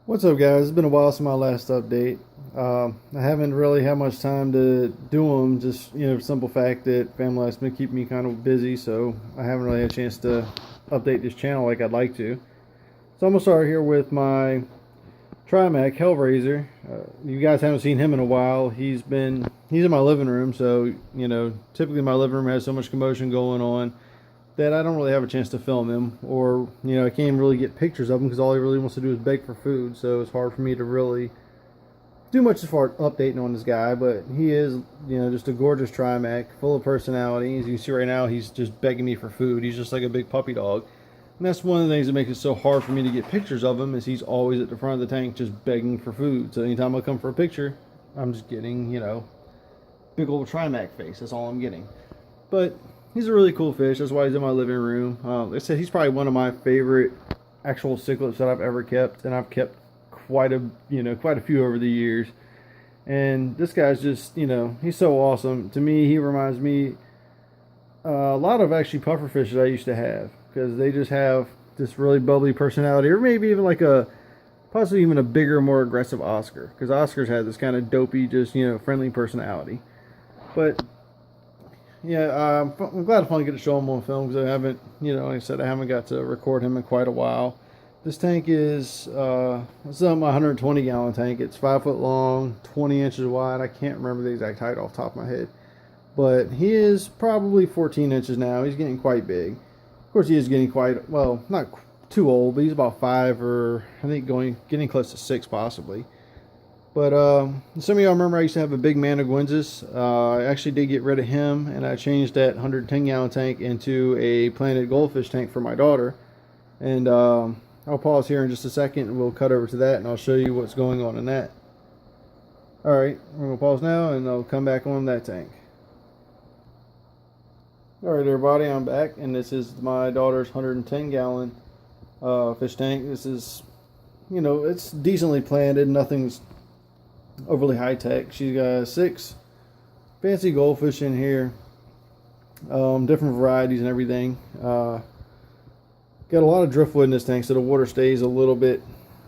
What's up, guys? It's been a while since my last update. I haven't really had much time to do them, just, simple fact that family life's been keeping me kind of busy, so I haven't really had a chance to update this channel like I'd like to. So I'm going to start here with my Trimac Hellraiser. You guys haven't seen him in a while. He's in my living room, so, typically my living room has so much commotion going on that I don't really have a chance to film him, or I can't even really get pictures of him because all he really wants to do is beg for food. So it's hard for me to really do much as far as updating on this guy. But he is, just a gorgeous Trimac, full of personality. As you can see right now, he's just begging me for food. He's just like a big puppy dog, and that's one of the things that makes it so hard for me to get pictures of him. Is he's always at the front of the tank just begging for food. So anytime I come for a picture, I'm just getting big old Trimac face. That's all I'm getting. But he's a really cool fish. That's why he's in my living room. Like I said, he's probably one of my favorite actual cichlids that I've ever kept, and I've kept quite a few over the years. And this guy's just, he's so awesome. To me, he reminds me a lot of actually puffer fish that I used to have, because they just have this really bubbly personality, or maybe even like possibly even a bigger, more aggressive Oscar, because Oscars had this kind of dopey, just friendly personality. But yeah, I'm glad to finally get to show him on film, because I haven't, like I said, I haven't got to record him in quite a while. This tank is, this is my 120 gallon tank. It's 5 foot long, 20 inches wide. I can't remember the exact height off the top of my head, but he is probably 14 inches now. He's getting quite big. Of course, he is getting quite, well, not too old, but he's about 5, or I think getting close to 6 possibly. But some of y'all remember I used to have a big Managuensis. I actually did get rid of him, and I changed that 110 gallon tank into a planted goldfish tank for my daughter. And I'll pause here in just a second, and we'll cut over to that, and I'll show you what's going on in that. Alright, we're going to pause now, and I'll come back on that tank. Alright, everybody, I'm back, and this is my daughter's 110 gallon fish tank. This is, it's decently planted. Nothing's overly high tech. She's got 6 fancy goldfish in here, different varieties and everything. Got a lot of driftwood in this tank, so the water stays a little bit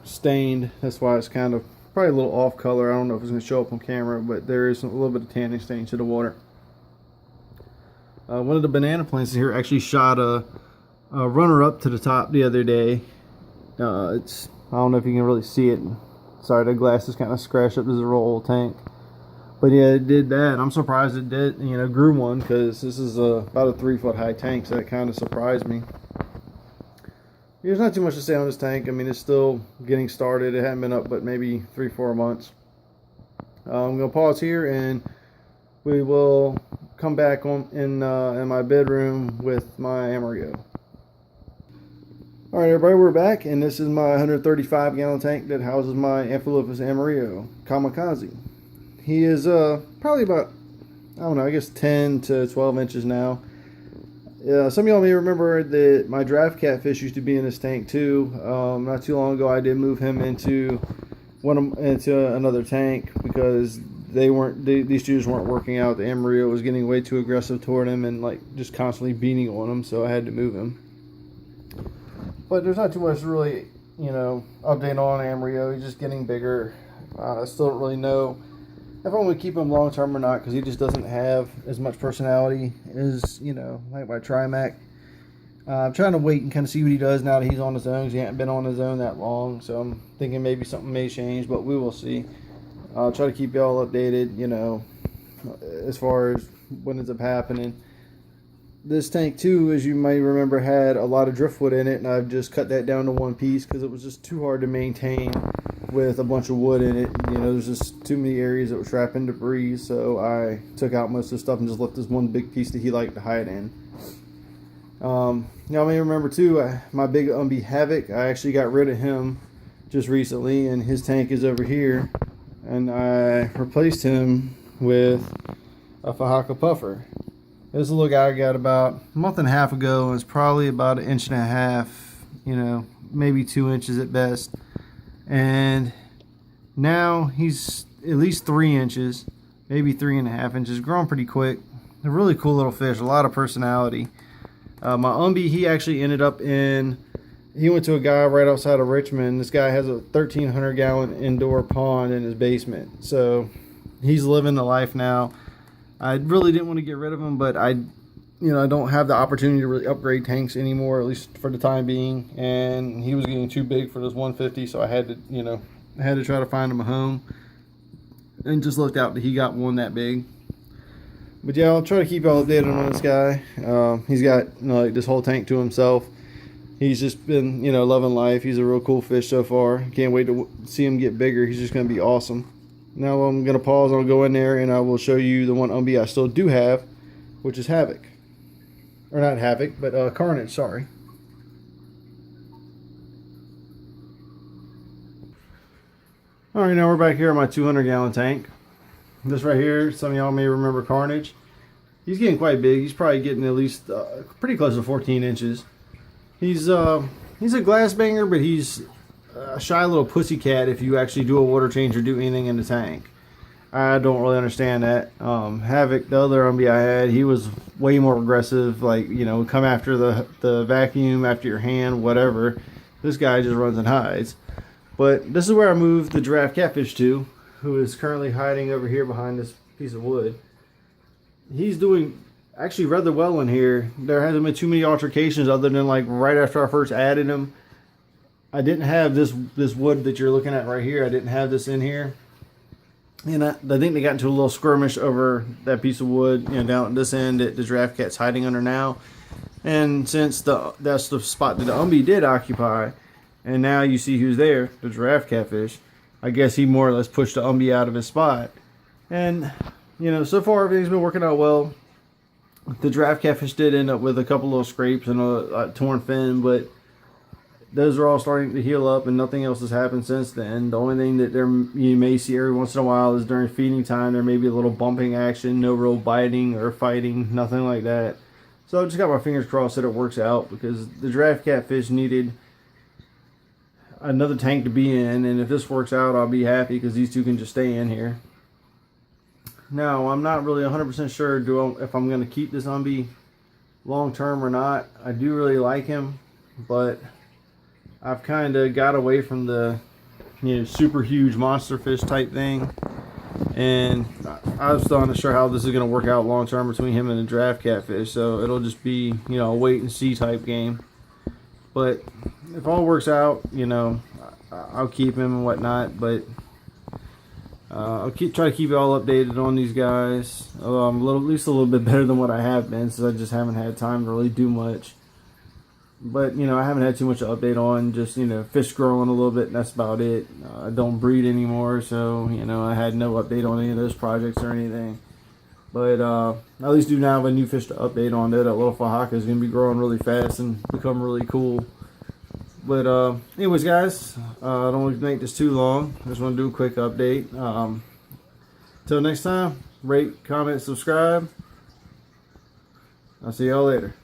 stained. That's why it's kind of probably a little off color. I don't know if it's going to show up on camera, but there is a little bit of tanning stain to the water. One of the banana plants here actually shot a runner up to the top the other day. I don't know if you can really see it. Sorry, the glass is kind of scratched up. This is a real old tank. But yeah, it did that. I'm surprised it did, grew one, because this is about a 3 foot high tank, so that kind of surprised me. There's not too much to say on this tank. I mean, it's still getting started. It hasn't been up but maybe 3-4 months. I'm going to pause here, and we will come back in my bedroom with my Amarillo. Alright, everybody, we're back, and this is my 135 gallon tank that houses my Amphilophus Amarillo Kamikaze. He is probably about, I don't know, I guess 10 to 12 inches now. Some of y'all may remember that my draft catfish used to be in this tank too. Not too long ago, I did move him into another tank, because these two weren't working out. The Amarillo was getting way too aggressive toward him, and just constantly beating on him, so I had to move him. But there's not too much really, update on Amarillo. He's just getting bigger. I still don't really know if I'm going to keep him long term or not, because he just doesn't have as much personality as, like my Trimac. I'm trying to wait and kind of see what he does now that he's on his own, because he hasn't been on his own that long. So I'm thinking maybe something may change, but we will see. I'll try to keep y'all updated, as far as what ends up happening. This tank too, as you may remember, had a lot of driftwood in it, and I've just cut that down to one piece because it was just too hard to maintain with a bunch of wood in it. There's just too many areas that were trapping debris, so I took out most of the stuff and just left this one big piece that he liked to hide in. Y'all may remember too, my big Umbi Havoc, I actually got rid of him just recently, and his tank is over here, and I replaced him with a Fahaka Puffer. This little guy I got about a month and a half ago, and it's probably about 1.5 inches, maybe 2 inches at best. And now he's at least 3 inches, maybe 3.5 inches, grown pretty quick. A really cool little fish, a lot of personality. My Umbi, he actually ended up in he went to a guy right outside of Richmond. This guy has a 1,300-gallon indoor pond in his basement. So he's living the life now. I really didn't want to get rid of him, but I don't have the opportunity to really upgrade tanks anymore, at least for the time being. And he was getting too big for this 150, so I had to try to find him a home. And just looked out that he got one that big. But yeah, I'll try to keep y'all updated on this guy. He's got like this whole tank to himself. He's just been loving life. He's a real cool fish so far. Can't wait to see him get bigger. He's just going to be awesome. Now I'm going to pause. I'll go in there and I will show you the one Umbi I still do have, which is Havoc. Or not Havoc, but Carnage, sorry. Alright, now we're back here in my 200-gallon tank. This right here, some of y'all may remember Carnage. He's getting quite big. He's probably getting at least pretty close to 14 inches. He's a glass banger, but he's a shy little pussycat if you actually do a water change or do anything in the tank. I don't really understand that. Havoc, the other Umbi I had, he was way more aggressive. Like, come after the vacuum, after your hand, whatever. This guy just runs and hides. But this is where I moved the giraffe catfish to, who is currently hiding over here behind this piece of wood. He's doing actually rather well in here. There hasn't been too many altercations other than like right after I first added him. I didn't have this wood that you're looking at right here. I didn't have this in here. And I think they got into a little skirmish over that piece of wood, down at this end that the giraffe cat's hiding under now. And since that's the spot that the Umbi did occupy, and now you see who's there, the giraffe catfish, I guess he more or less pushed the Umbi out of his spot. And, so far everything's been working out well. The giraffe catfish did end up with a couple little scrapes and a torn fin, but those are all starting to heal up and nothing else has happened since then. The only thing that you may see every once in a while is during feeding time, there may be a little bumping action, no real biting or fighting, nothing like that. So I just got my fingers crossed that it works out, because the giraffe catfish needed another tank to be in, and if this works out, I'll be happy because these two can just stay in here. Now, I'm not really 100% sure if I'm going to keep this Umbi long term or not. I do really like him, but I've kind of got away from the super huge monster fish type thing, and I'm still not sure how this is going to work out long term between him and the giraffe catfish, so it'll just be a wait and see type game. But if all works out, I'll keep him and whatnot. But I'll try to keep you all updated on these guys. Although I'm at least a little bit better than what I have been, since I just haven't had time to really do much. But I haven't had too much to update on. Just fish growing a little bit, and that's about it. I don't breed anymore, so I had no update on any of those projects or anything. But at least do now have a new fish to update on there. That little Fahaka is going to be growing really fast and become really cool. But anyways, guys, I don't want to make this too long. I just want to do a quick update. Till next time, rate, comment, subscribe. I'll see y'all later.